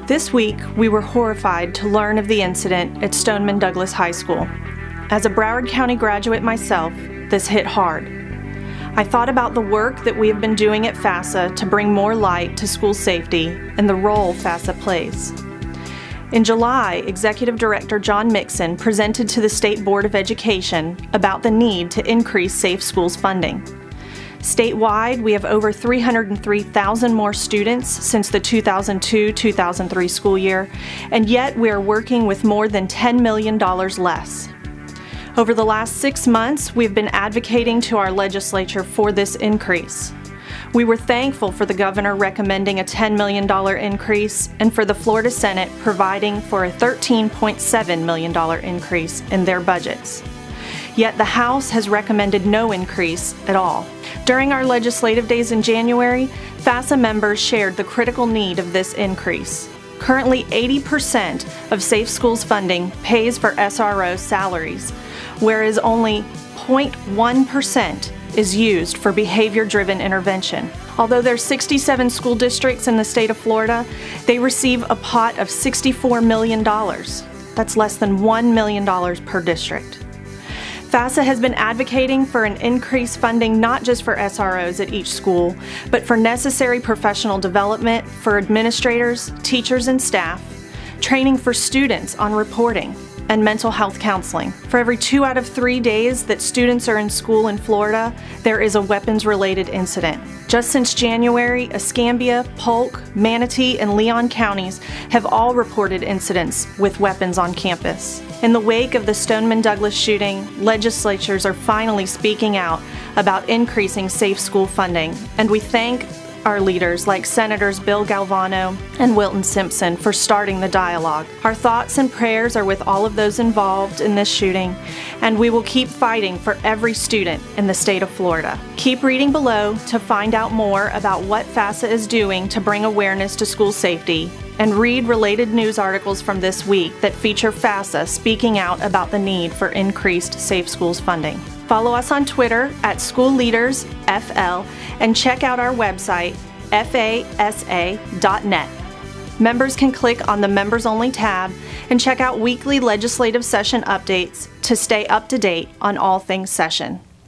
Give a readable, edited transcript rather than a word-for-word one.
This week, we were horrified to learn of the incident at Stoneman Douglas High School. As a Broward County graduate myself, this hit hard. I thought about the work that we have been doing at FASA to bring more light to school safety and the role FASA plays. In July, Executive Director John Mixon presented to the State Board of Education about the need to increase safe schools funding. Statewide, we have over 303,000 more students since the 2002-2003 school year, and yet we are working with more than $10 million less. Over the last 6 months, we've been advocating to our legislature for this increase. We were thankful for the governor recommending a $10 million increase and for the Florida Senate providing for a $13.7 million increase in their budgets. Yet the House has recommended no increase at all. During our legislative days in January, FASA members shared the critical need of this increase. Currently, 80% of Safe Schools funding pays for SRO salaries, whereas only 0.1% is used for behavior-driven intervention. Although there are 67 school districts in the state of Florida, they receive a pot of $64 million. That's less than $1 million per district. FASA has been advocating for an increased funding not just for SROs at each school, but for necessary professional development for administrators, teachers, and staff, training for students on reporting, and mental health counseling. For every 2 out of 3 days that students are in school in Florida, there is a weapons-related incident. Just since January, Escambia, Polk, Manatee, and Leon counties have all reported incidents with weapons on campus. In the wake of the Stoneman Douglas shooting, legislatures are finally speaking out about increasing safe school funding, and we thank our leaders like Senators Bill Galvano and Wilton Simpson for starting the dialogue. Our thoughts and prayers are with all of those involved in this shooting, and we will keep fighting for every student in the state of Florida. Keep reading below to find out more about what FASA is doing to bring awareness to school safety, and read related news articles from this week that feature FASA speaking out about the need for increased Safe Schools funding. Follow us on Twitter at SchoolLeadersFL and check out our website, fasa.net. Members can click on the Members Only tab and check out weekly legislative session updates to stay up to date on all things session.